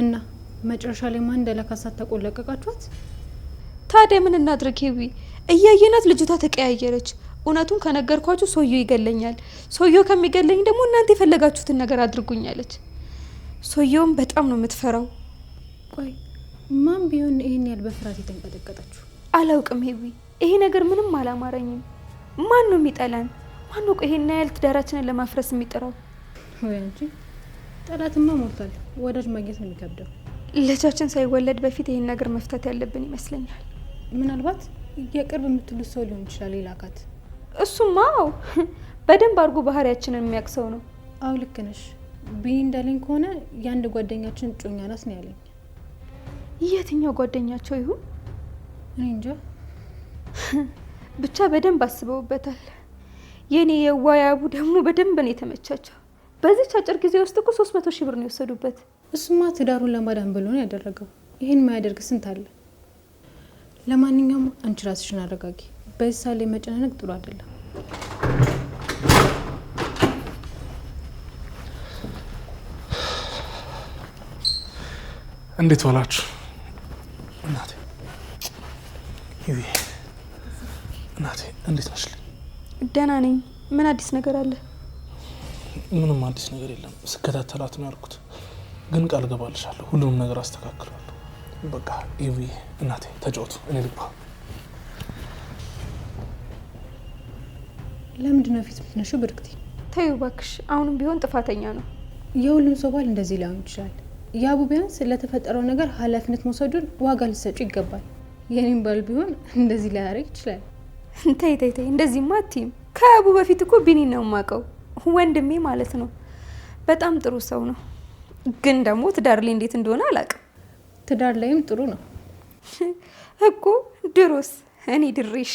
እና መጨረሻ ላይ ማን እንደላካሳት ተቆለቀቃችኋት? ታዲያ ምን እናድርግ ሂዊ? እያየናት ልጅቷ ተቀያየረች። እውነቱን ከነገርኳችሁ ሰውየው ይገለኛል፣ ሰውየው ከሚገለኝ ደግሞ እናንተ የፈለጋችሁትን ነገር አድርጉኛለች። ሰውየውም በጣም ነው የምትፈራው። ቆይ ማን ቢሆን ይሄን ያህል በፍርሃት የተንቀጠቀጠችው? አላውቅም ሂዊ፣ ይሄ ነገር ምንም አላማረኝም። ማን ነው የሚጠላን? ማን ነው ይሄን ያህል ትዳራችንን ለማፍረስ የሚጥረው? ወይ አንቺ ጠላትማ ሞልቷል። ወዳጅ ማግኘት ነው የሚከብደው። ልጃችን ሳይወለድ በፊት ይሄን ነገር መፍታት ያለብን ይመስለኛል። ምናልባት የቅርብ የምትሉት ሰው ሊሆን ይችላል የላካት። እሱማ በደንብ አድርጎ ባህሪያችንን የሚያቅሰው ነው። አው ልክ ነሽ። ቢኒ እንዳለኝ ከሆነ የአንድ ጓደኛችን እጮኛ ናት ነው ያለኝ። የትኛው ጓደኛቸው ይሁን እኔ እንጃ። ብቻ በደንብ አስበውበታል። የኔ የዋያቡ ደግሞ በደንብ ነው የተመቻቸው። በዚች አጭር ጊዜ ውስጥ እኮ 300 ሺህ ብር ነው የወሰዱበት። እሱማ ትዳሩን ለማዳን ብሎ ነው ያደረገው። ይሄን ማያደርግ ስንት አለ። ለማንኛውም አንቺ ራስሽን አረጋጊ። በዚህ ሳለ መጨናነቅ ጥሩ አይደለም። እንዴት ዋላችሁ? እናቴ ይሄ እናቴ እንዴት ነሽ? ደህና ነኝ። ምን አዲስ ነገር አለ? ምንም አዲስ ነገር የለም። ስከታተላት ነው ያልኩት፣ ግን ቃል ገባልሻለሁ ሁሉንም ነገር አስተካክላለሁ። በቃ ኢቪ እናቴ ተጫወቱ፣ እኔ ልባ። ለምንድን ነው ፊት የምትነሺው ብርክቲ? ተይው እባክሽ፣ አሁንም ቢሆን ጥፋተኛ ነው። የሁሉም ሰው ባል እንደዚህ ላይሆን ይችላል። ያቡ ቢያንስ ስለተፈጠረው ነገር ኃላፊነት መውሰዱን ዋጋ ልትሰጪ ይገባል። የኔም ባል ቢሆን እንደዚህ ላያረግ ይችላል። ተይ ተይ ተይ፣ እንደዚህማ አትይም። ከያቡ በፊት እኮ ቢኒ ነው የማውቀው፣ ወንድሜ ማለት ነው። በጣም ጥሩ ሰው ነው። ግን ደግሞ ትዳር ላይ እንዴት እንደሆነ አላውቅም። ትዳር ላይም ጥሩ ነው እኮ። ድሮስ እኔ ድሬሽ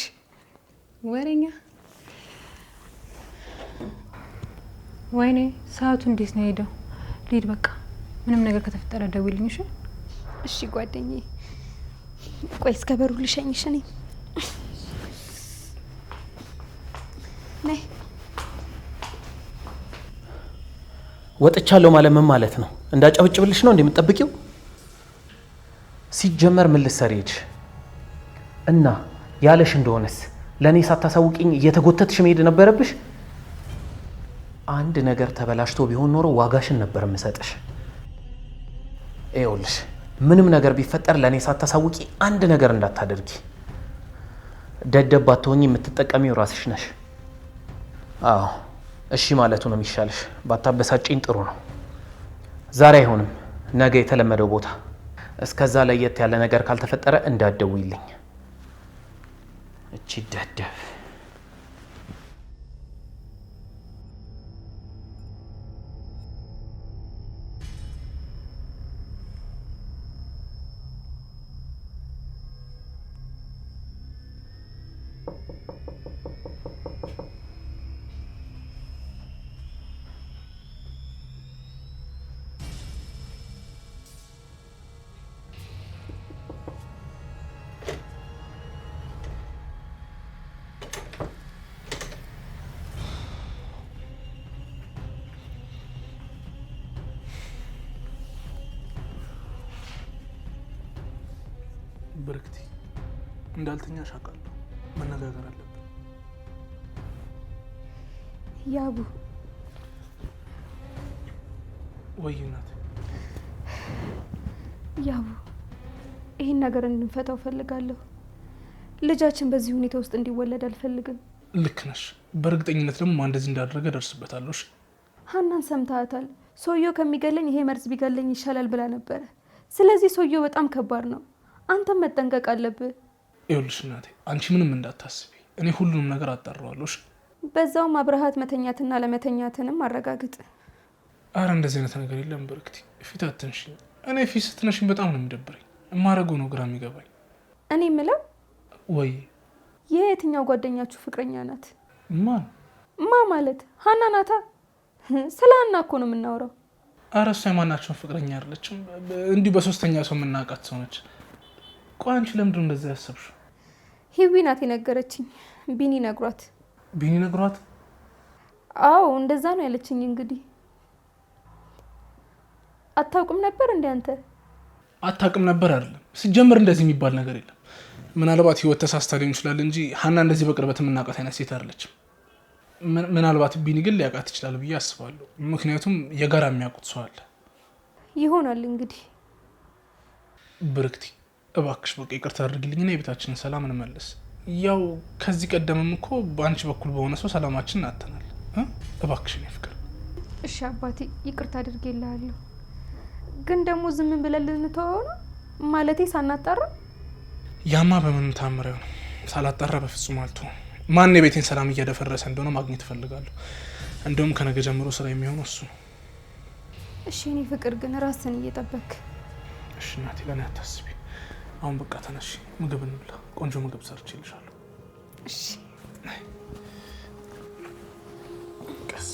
ወሬኛ። ወይኔ ሰዓቱ እንዴት ነው ሄደው? ልሂድ በቃ። ምንም ነገር ከተፈጠረ ደውልኝ እሺ? እሺ ጓደኛዬ። ቆይ እስከ በሩ ልሸኝሽ ነኝ። ነይ። ወጥቻለሁ ማለት ምን ማለት ነው? እንዳጨብጭብልሽ ነው እንደምትጠብቂው? ሲጀመር ምን ልትሰሪ ሄድሽ? እና ያለሽ እንደሆነስ ለኔ ሳታሳውቂኝ እየተጎተትሽ መሄድ ነበረብሽ? አንድ ነገር ተበላሽቶ ቢሆን ኖሮ ዋጋሽን ነበር የምሰጥሽ። ይኸውልሽ ምንም ነገር ቢፈጠር ለኔ ሳታሳውቂ አንድ ነገር እንዳታደርጊ። ደደብ ባትሆኚ የምትጠቀሚው ራስሽ ነሽ። አዎ እሺ ማለቱ ነው የሚሻልሽ። ባታበሳጭኝ ጥሩ ነው። ዛሬ አይሆንም፣ ነገ የተለመደው ቦታ። እስከዛ ለየት ያለ ነገር ካልተፈጠረ እንዳትደውይልኝ። እቺ ደደብ። ብርክቲ እንዳልተኛ ሻቃለሁ። መነጋገር አለብን። ያቡ ወይ እናቴ። ያቡ ይሄን ነገር እንድንፈታው ፈልጋለሁ። ልጃችን በዚህ ሁኔታ ውስጥ እንዲወለድ አልፈልግም። ልክ ነሽ። በእርግጠኝነት ደግሞ ማን እንደዚህ እንዳደረገ ደርስበታለሁ። እሺ ሀናን ሰምታታል። ሰውየው ከሚገለኝ ይሄ መርዝ ቢገለኝ ይሻላል ብላ ነበረ። ስለዚህ ሰውየው በጣም ከባድ ነው። አንተም መጠንቀቅ አለብህ። ይኸውልሽ እናቴ አንቺ ምንም እንዳታስቢ፣ እኔ ሁሉንም ነገር አጣራዋለሁ። በዛውም አብረሃት መተኛትና ለመተኛትንም አረጋግጥ። አረ እንደዚህ አይነት ነገር የለም ብርክቲ። ፊት አትንሽኝ። እኔ ፊት ስትነሽኝ በጣም ነው የሚደብረኝ። የማረገው ነው ግራ የሚገባኝ። እኔ የምለው ወይ የየትኛው ጓደኛችሁ ፍቅረኛ ናት? ማን? ማለት ሀና ናታ። ስለ ሀና እኮ ነው የምናወራው። አረ እሷ የማናቸውን ፍቅረኛ አይደለችም። እንዲሁ በሶስተኛ ሰው የምናውቃት ሰው ነች። ቆይ አንቺ ለምንድን ነው እንደዛ ያሰብሽው? ሂዊ ናት የነገረችኝ። ቢኒ ነግሯት። ቢኒ ነግሯት? አዎ እንደዛ ነው ያለችኝ። እንግዲህ አታውቅም ነበር እንደ አንተ? አታውቅም ነበር አይደለም። ሲጀምር እንደዚህ የሚባል ነገር የለም። ምናልባት ህይወት ተሳስታ ሊሆን ይችላል እንጂ ሀና እንደዚህ በቅርበት የምናውቃት አይነት ሴት አይደለችም። ምናልባት ቢኒ ግን ሊያውቃት ይችላል ብዬ አስባለሁ። ምክንያቱም የጋራ የሚያውቁት ሰው አለ ይሆናል እንግዲህ። ብርክቲ እባክሽ በቃ ይቅርታ አድርግልኝና የቤታችንን ሰላም እንመልስ። ያው ከዚህ ቀደምም እኮ በአንቺ በኩል በሆነ ሰው ሰላማችንን አጥተናል። እባክሽ ነው ፍቅር። እሺ አባቴ ይቅርታ አድርጌልሃለሁ። ግን ደግሞ ዝም ብለን ልንተወው ነው ማለቴ ሳናጣራ? ያማ በምንም ታምረው ነው ሳላጣራ በፍጹም አልተውም። ማን የቤቴን ሰላም እያደፈረሰ እንደሆነ ማግኘት እፈልጋለሁ። እንደውም ከነገ ጀምሮ ስራ የሚሆነው እሱ ነው። እሺ እኔ ፍቅር ግን ራስን እየጠበክ። እሺ እናቴ ለኔ አታስቢ። አሁን በቃ ተነሺ፣ ምግብ እንብላ። ቆንጆ ምግብ ሰርቼልሻለሁ። እሺ ቀስ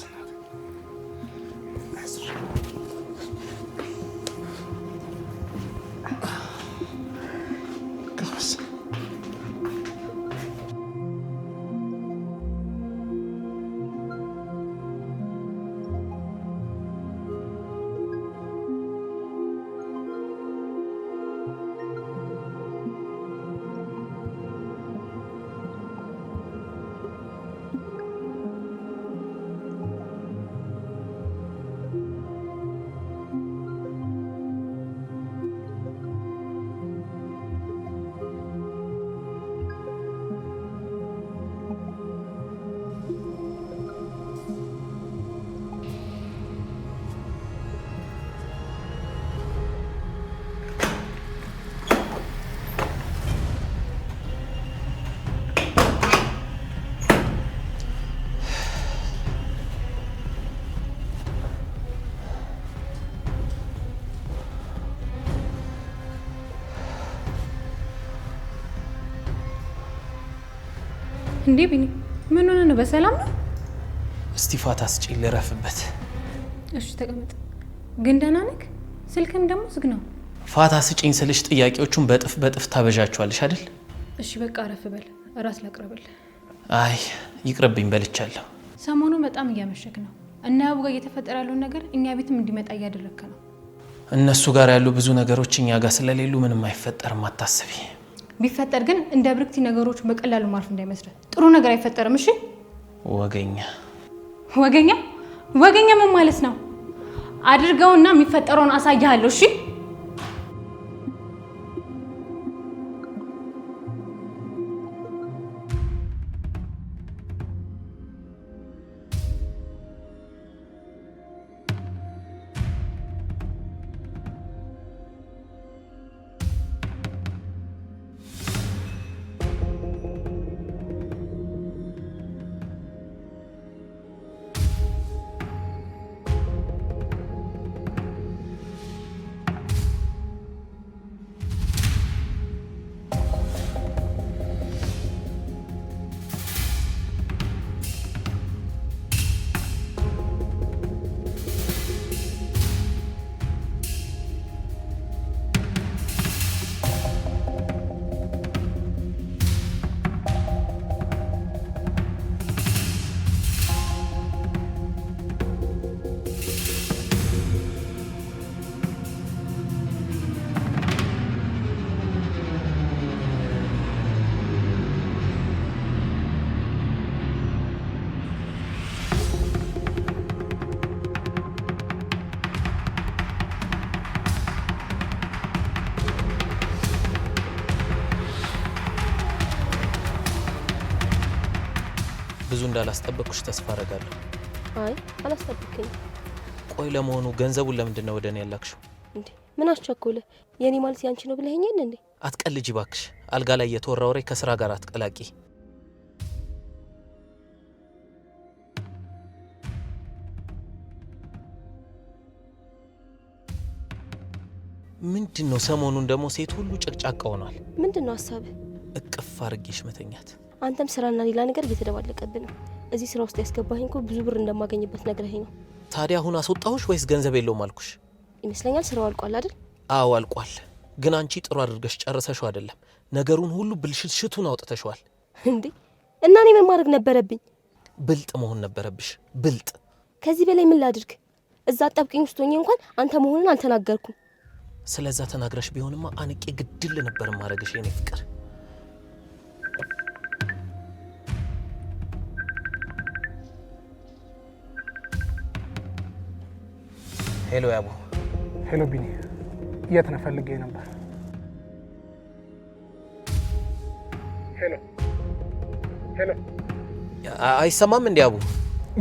እንዴ ቢኒ ምን ሆነ ነው? በሰላም ነው? እስቲ ፋታ ስጪኝ ልረፍበት። እሺ ተቀመጥ። ግን ደህና ነህ? ስልክም ደግሞ ዝግ ነው። ፋታ ስጪኝ ስልሽ ጥያቄዎቹን በጥፍ ታበዣቸዋለሽ አይደል? እሺ በቃ አረፍ በል። እራት ላቅርብልህ። አይ ይቅርብኝ በልቻለሁ። ሰሞኑን በጣም እያመሸክ ነው እና ያቡ ጋር እየተፈጠረ ያለውን ነገር እኛ ቤትም እንዲመጣ እያደረክ ነው። እነሱ ጋር ያሉ ብዙ ነገሮች እኛ ጋር ስለሌሉ ምንም አይፈጠርም፣ አታስቢ። ቢፈጠር ግን እንደ ብርክቲ ነገሮች በቀላሉ ማርፍ እንዳይመስልህ። ጥሩ ነገር አይፈጠርም። እሺ ወገኛ ወገኛ ወገኛ ምን ማለት ነው? አድርገውና የሚፈጠረውን አሳያለሁ። እሺ ብዙ እንዳላስጠበቅኩሽ ተስፋ አደርጋለሁ። አይ አላስጠበቅከኝ። ቆይ ለመሆኑ ገንዘቡን ለምንድን ነው ወደኔ ያላክሽው? እንዴ ምን አስቸኮለ? የኔ ማለት ያንቺ ነው ብለኸኛል እንዴ? አትቀልጂ ባክሽ። አልጋ ላይ የተወራ ወሬ ከስራ ጋር አትቀላቂ። ምንድነው? ሰሞኑን ደግሞ ሴት ሁሉ ጭቅጫቃ ሆኗል። ምንድነው ሐሳብ? እቅፍ አርጌሽ መተኛት። አንተም ስራና ሌላ ነገር እየተደባለቀብን ነው። እዚህ ስራ ውስጥ ያስገባኸኝ እኮ ብዙ ብር እንደማገኝበት ነግረኸኝ ነው። ታዲያ አሁን አስወጣሁሽ ወይስ ገንዘብ የለውም አልኩሽ? ይመስለኛል ስራው አልቋል አይደል? አዎ አልቋል። ግን አንቺ ጥሩ አድርገሽ ጨርሰሽው አይደለም። ነገሩን ሁሉ ብልሽቱን አውጥተሽዋል። እንዴ እና እኔ ምን ማድረግ ነበረብኝ? ብልጥ መሆን ነበረብሽ። ብልጥ። ከዚህ በላይ ምን ላድርግ? እዛ አጣብቂኝ ውስጥ ሆኜ እንኳን አንተ መሆንን አልተናገርኩም። ስለዛ ተናግረሽ ቢሆንማ አንቄ ግድል ነበር ማረግሽ የኔ ፍቅር። ሄሎ ያቡ። ሄሎ ቢኒ፣ የት ነህ? ፈልጌ ነበር። ሄሎ ሄሎ። አይሰማም እንዴ ያቡ?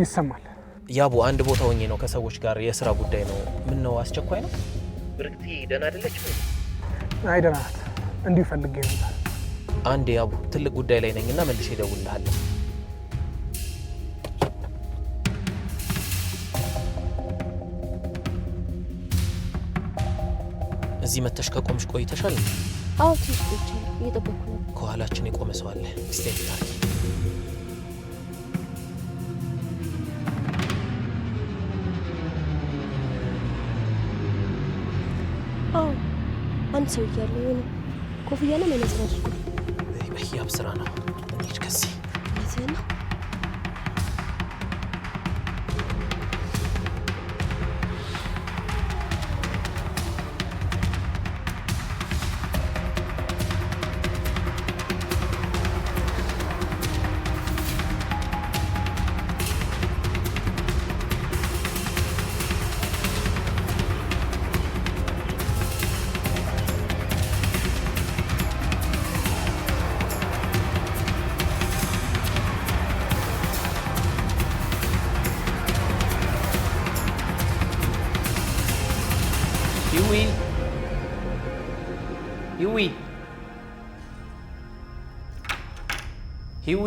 ይሰማል። ያቡ አንድ ቦታ ሆኜ ነው ከሰዎች ጋር የስራ ጉዳይ ነው። ምን ነው አስቸኳይ ነው? ብርክቲ ደህና አይደለች? አይ ደህና ናት። እንዲሁ ፈልጌ ነበር። አንዴ ያቡ ትልቅ ጉዳይ ላይ ነኝና መልሼ እደውልልሃለሁ። እዚህ መተሽ ከቆምሽ ቆይተሻል? አዎ ትንሽ ቆይቻለሁ። እየጠበኩ ነው። ከኋላችን የቆመ ሰው አለ። እስቲ ታርቂ። አዎ አንድ ሰው እያለ የሆነ ኮፍያና መነጽር አድርጎ በህያብ ስራ ነው። እንሂድ ከዚህ እዚህና ሂዊ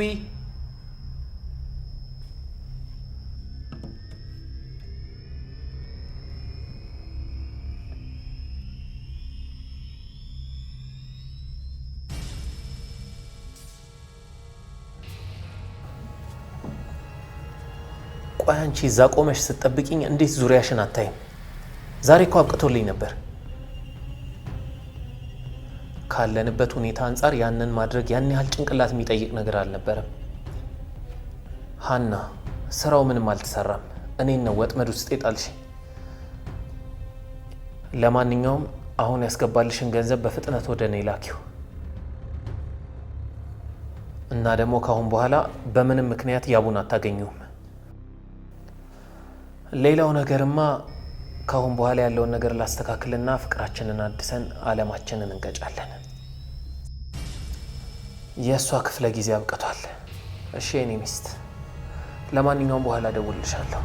ቆይ አንቺ እዛ ቆመሽ ስትጠብቂኝ እንዴት ዙሪያሽን አታይም? ዛሬ እኮ አብቅቶልኝ ነበር። ካለንበት ሁኔታ አንጻር ያንን ማድረግ ያን ያህል ጭንቅላት የሚጠይቅ ነገር አልነበረም። ሀና ስራው ምንም አልተሰራም። እኔን ነው ወጥመድ ውስጥ የጣልሽ። ለማንኛውም አሁን ያስገባልሽን ገንዘብ በፍጥነት ወደ እኔ ላኪው እና ደግሞ ካሁን በኋላ በምንም ምክንያት ያቡን አታገኙም። ሌላው ነገርማ ካሁን በኋላ ያለውን ነገር ላስተካክልና ፍቅራችንን አድሰን ዓለማችንን እንገጫለን። የእሷ ክፍለ ጊዜ አብቅቷል። እሺ የኔ ሚስት፣ ለማንኛውም በኋላ እደውልልሻለሁ።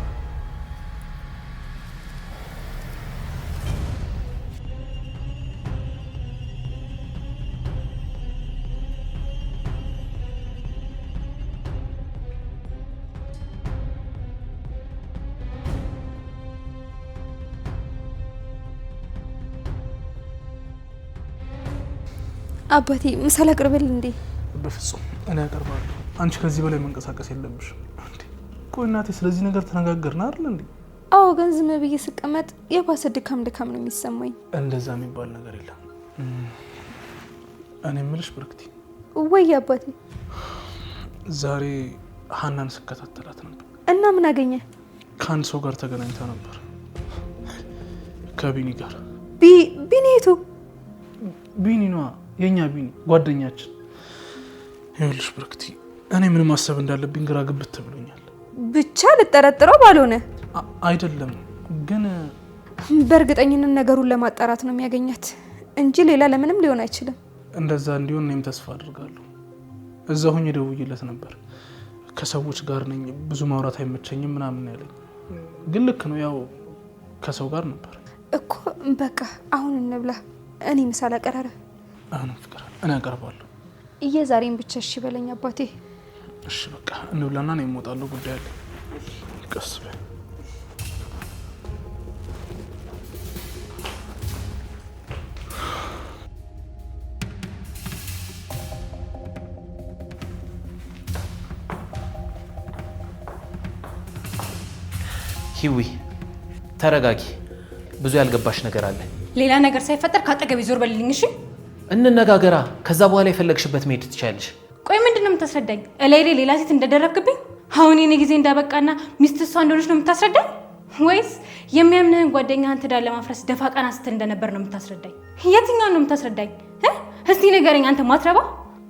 አባቴ ምሳ ላቅርብል እንዴ? በፍጹም እኔ አቀርባለሁ። አንቺ ከዚህ በላይ መንቀሳቀስ የለብሽም። ቆይ እናቴ፣ ስለዚህ ነገር ተነጋገርን አይደል እንዴ? አዎ፣ ግን ዝም ብዬ ስቀመጥ የባሰ ድካም ነው የሚሰማኝ። እንደዛ የሚባል ነገር የለም። እኔ የምልሽ ብርክቲ። ወይ አባቴ፣ ዛሬ ሀናን ስከታተላት ነበር እና ምን አገኘ? ከአንድ ሰው ጋር ተገናኝታ ነበር፣ ከቢኒ ጋር። ቢኒ የቱ ቢኒ ነዋ፣ የኛ ቢኒ ጓደኛችን። ይኸውልሽ ብርክቲ፣ እኔ ምን ማሰብ እንዳለብኝ ግራ ግብት ብሎኛል። ብቻ ልጠረጥረው ባልሆነ አይደለም ግን በእርግጠኝነት ነገሩን ለማጣራት ነው የሚያገኛት እንጂ ሌላ ለምንም ሊሆን አይችልም። እንደዛ እንዲሆን እኔም ተስፋ አድርጋለሁ። እዛ ሆኜ ደውዬለት ነበር። ከሰዎች ጋር ነኝ፣ ብዙ ማውራት አይመቸኝም ምናምን ያለኝ፣ ግን ልክ ነው፣ ያው ከሰው ጋር ነበር እኮ። በቃ አሁን እንብላ፣ እኔ ምሳ ላቀራረብ። አሁን ፍቅር እኔ አቀርባለሁ። የዛሬን ብቻ እሺ በለኝ አባቴ። እሺ በቃ እንብላና ነው የምወጣለው፣ ጉዳይ አለ። ቀስ በይ። ሂዊ ተረጋጊ። ብዙ ያልገባሽ ነገር አለ። ሌላ ነገር ሳይፈጠር ካጠገቤ ዞር በልልኝ እሺ? እንነጋገራ። ከዛ በኋላ የፈለግሽበት መሄድ ትችያለሽ። ቆይ ምንድን ነው የምታስረዳኝ? እላይ ሌላ ሴት እንደደረብክብኝ? አሁን የኔ ጊዜ እንዳበቃና ሚስት እሷ እንደሆነች ነው የምታስረዳኝ? ወይስ የሚያምንህን ጓደኛህን ትዳር ለማፍረስ ደፋ ቀና ስትል እንደነበር ነው የምታስረዳኝ? የትኛውን ነው የምታስረዳኝ? እስቲ ንገረኝ አንተ ማትረባ።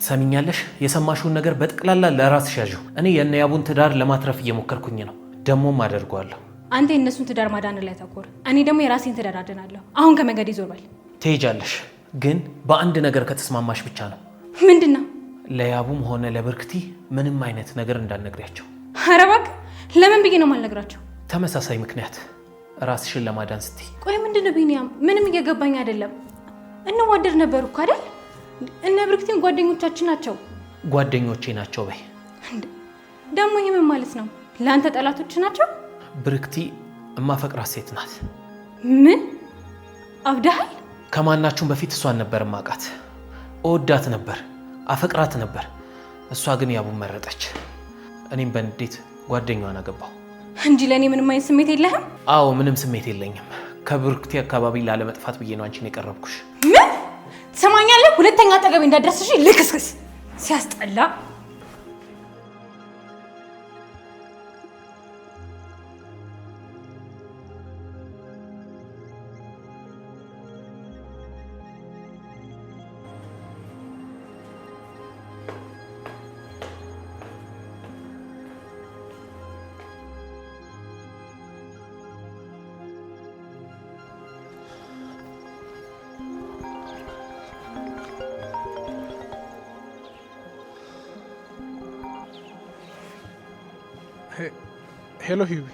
ትሰሚኛለሽ? የሰማሽውን ነገር በጠቅላላ ለራስሽ ያዥው። እኔ የእነ ያቡን ትዳር ለማትረፍ እየሞከርኩኝ ነው፣ ደሞም አደርገዋለሁ። አንተ የእነሱን ትዳር ማዳን ላይ ተኮር፣ እኔ ደግሞ የራሴን ትዳር አድናለሁ። አሁን ከመንገድ ይዞር በል። ትሄጃለሽ፣ ግን በአንድ ነገር ከተስማማሽ ብቻ ነው። ምንድን ነው? ለያቡም ሆነ ለብርክቲ ምንም አይነት ነገር እንዳትነግሪያቸው። ኧረ እባክህ፣ ለምን ብዬ ነው የማልነግራቸው? ተመሳሳይ ምክንያት፣ ራስሽን ለማዳን ስትይ። ቆይ ምንድን ነው ቢኒያም? ምንም እየገባኝ አይደለም። እንዋደድ ነበር እኮ አይደል? እነ ብርክቲም ጓደኞቻችን ናቸው። ጓደኞቼ ናቸው በይ። ደግሞ ይህ ምን ማለት ነው? ለአንተ ጠላቶች ናቸው? ብርክቲ እማፈቅራት ሴት ናት። ምን አብዳሃል? ከማናችሁም በፊት እሷን ነበር ማቃት። እወዳት ነበር፣ አፈቅራት ነበር። እሷ ግን ያቡን መረጠች። እኔም በንዴት ጓደኛዋን አገባሁ እንጂ ለእኔ ምንም አይነት ስሜት የለህም? አዎ ምንም ስሜት የለኝም። ከብርክቲ አካባቢ ላለመጥፋት ብዬ ነው አንቺን የቀረብኩሽ። ምን ትሰማኛለህ? ሁለተኛ አጠገቤ እንዳትደርስሽ። ልክስክስ ሲያስጠላ። ሄሎ ሂዊ።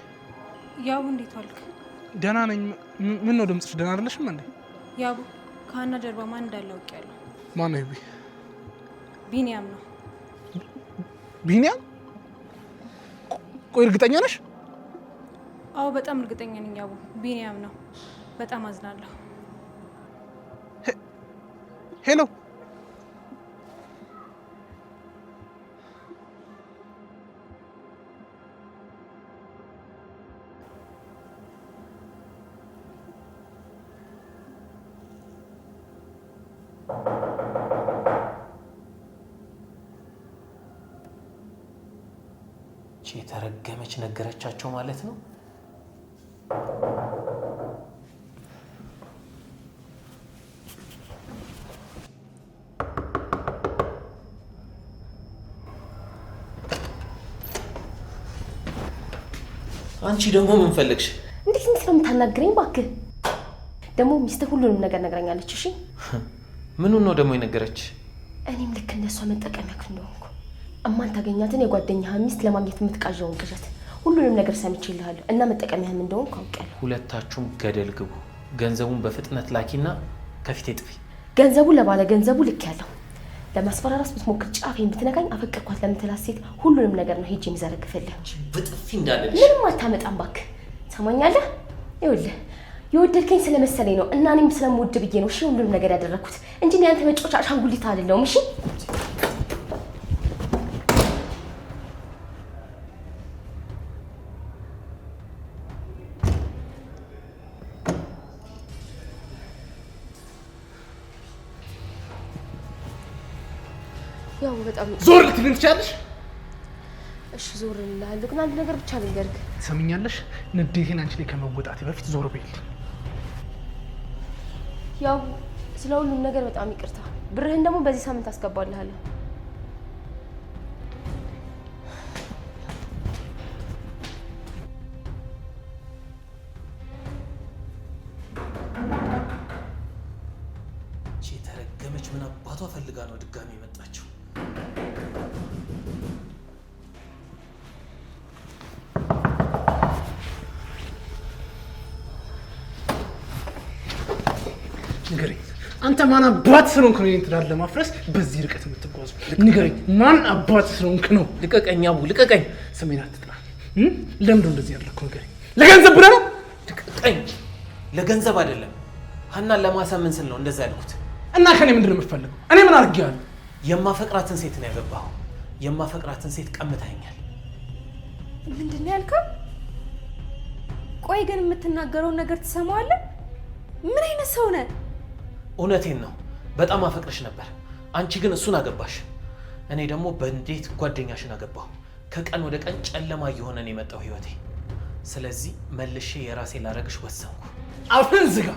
ያቡ እንዴት ዋልክ? ደህና ነኝ። ምን ነው ድምፅሽ ደህና አይደለሽም እንዴ? ያቡ ከሀና ጀርባ ማን እንዳለ አውቄያለሁ። ማን ነው ሂዊ? ቢኒያም ነው። ቢኒያም? ቆይ እርግጠኛ ነሽ? አዎ በጣም እርግጠኛ ነኝ ያቡ፣ ቢኒያም ነው። በጣም አዝናለሁ። ሄሎ የተረገመች ነገረቻቸው ማለት ነው። አንቺ ደግሞ ምን ፈለግሽ? እንዴት ነው የምታናግረኝ? እባክህ ደግሞ ሚስትህ ሁሉንም ነገር ነግራኛለች። እሺ ምኑን ነው ደግሞ የነገረች? እኔም ልክ እንደሷ መጠቀሚያ እንደሆንኩ እማን ታገኛትን የጓደኛህን ሚስት ለማግኘት የምትቃዣውን ቅዠት ሁሉንም ነገር ሰምቼልሃለሁ እና መጠቀሚያህም እንደሆንኩ አውቄያለሁ። ሁለታችሁም ገደል ግቡ። ገንዘቡን በፍጥነት ላኪና ከፊቴ ጥፊ። ገንዘቡ ለባለ ገንዘቡ ልክ ያለው ለማስፈራራት ብትሞክር ጫፌን ብትነካኝ አፈቀርኳት ለምትላት ሴት ሁሉንም ነገር ነው ሄጄ የሚዘረግፍልህ። በጥፊ እንዳለልሽ ምንም አታመጣም እባክህ። ሰማኛለህ? ይኸውልህ የወደድከኝ ስለመሰለኝ ነው እና እኔም ስለምወድ ብዬ ነው እሺ ሁሉንም ነገር ያደረግኩት እንጂ ያንተ መጫወቻ አሻንጉሊት አይደለሁም። እሺ ያው በጣም ዞር ልትልን ትችያለሽ? እሺ ዞር እልሃለሁ፣ ግን አንድ ነገር ብቻ ልንገርህ። ትሰምኛለሽ? ንዴቴን አንቺ ላይ ከመወጣቴ በፊት ዞር በይልኝ። ያው ስለ ሁሉም ነገር በጣም ይቅርታ። ብርህን ደግሞ በዚህ ሳምንት አስገባልሃለሁ። የተረገመች ምን አባቷ ፈልጋ ነው ድጋሚ የመጣችው? ንገረኝ፣ አንተ ማን አባት ስለሆንክ ነው ትዳር ለማፍረስ በዚህ ርቀት የምትጓዙ? ንገረኝ፣ ማን አባት ስለሆንክ ነው? ልቀቀኝ አቡ፣ ልቀቀኝ። ስሜን አትጥራ። ለምንድነው እንደዚህ ያደረግከው? ንገረኝ። ለገንዘብ ብለህ ነው? ልቀቀኝ። ለገንዘብ አይደለም፣ ሀናን ለማሳመን ስል ነው እንደዛ ያልኩት። እና ከኔ ምንድን ነው የምትፈልገው? እኔ ምን አድርጌያለሁ? የማፈቅራትን ሴት ነው ያገባኸው። የማፈቅራትን ሴት ቀምተኸኛል። ምንድን ነው ያልከው? ቆይ ግን የምትናገረውን ነገር ትሰማዋለህ? ምን አይነት ሰው ነህ? እውነቴን ነው። በጣም አፈቅርሽ ነበር። አንቺ ግን እሱን አገባሽ። እኔ ደግሞ በእንዴት ጓደኛሽን አገባሁ። ከቀን ወደ ቀን ጨለማ እየሆነ ነው የመጣው ህይወቴ። ስለዚህ መልሼ የራሴ ላረግሽ ወሰንኩ። አፍህን ዝጋ።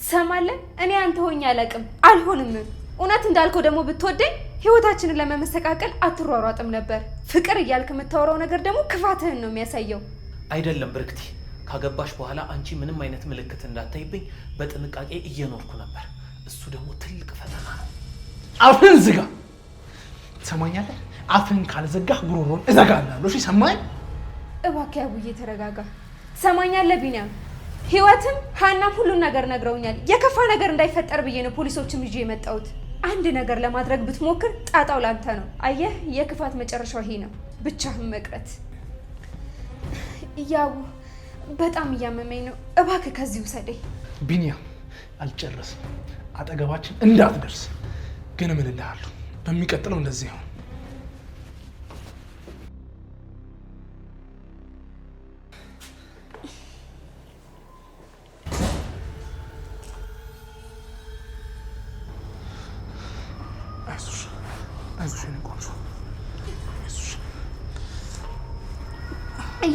ትሰማለህ? እኔ አንተ ሆኜ አላውቅም፣ አልሆንም። እውነት እንዳልከው ደግሞ ብትወደኝ ህይወታችንን ለመመሰቃቀል አትሯሯጥም ነበር። ፍቅር እያልክ የምታወራው ነገር ደግሞ ክፋትህን ነው የሚያሳየው። አይደለም ብርክቲ፣ ካገባሽ በኋላ አንቺ ምንም አይነት ምልክት እንዳታይብኝ በጥንቃቄ እየኖርኩ ነበር። እሱ ደግሞ ትልቅ ፈተና ነው። አፍህን ዝጋ። ትሰማኛለህ? አፍህን ካልዘጋህ ጉሮሮን እዘጋላለሁ። እሺ ሰማኝ? እባክህ አቡዬ ተረጋጋ። ትሰማኛለህ ቢኒያም? ህይወትም ሀናም ሁሉን ነገር ነግረውኛል። የከፋ ነገር እንዳይፈጠር ብዬ ነው ፖሊሶችም ይዤ የመጣሁት። አንድ ነገር ለማድረግ ብትሞክር ጣጣው ላንተ ነው። አየህ፣ የክፋት መጨረሻው ይሄ ነው፣ ብቻህን መቅረት። ያው በጣም እያመመኝ ነው፣ እባክህ ከዚህ ውሰደኝ። ቢኒያም አልጨረስም፣ አጠገባችን እንዳትደርስ። ግን ምን እልሃለሁ፣ በሚቀጥለው እንደዚህ ይሁን። አይዞሽ የኔ ቆንጆ አይዞሽ።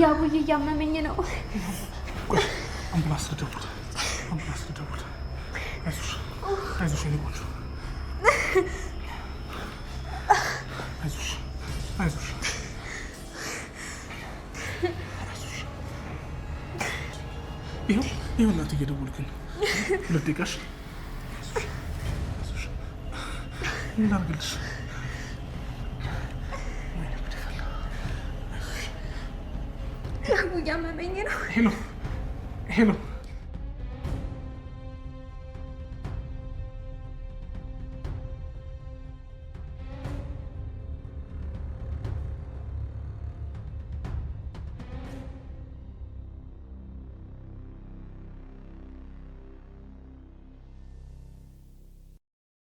አቡዬ እያመመኝ ነው። አምቡላንስ ልደውል፣ አምቡላንስ ልደውል። አይዞሽ አይዞሽ የኔ ቆንጆ አይዞሽ አይዞሽ አይዞሽ። ይኸው እናትዬ እየደወልክ ነው። 2 ደቂቃሽ። አይዞሽ ምን ላድርግልሽ? እያመመኝ ነው። ሄሎ ሄሎ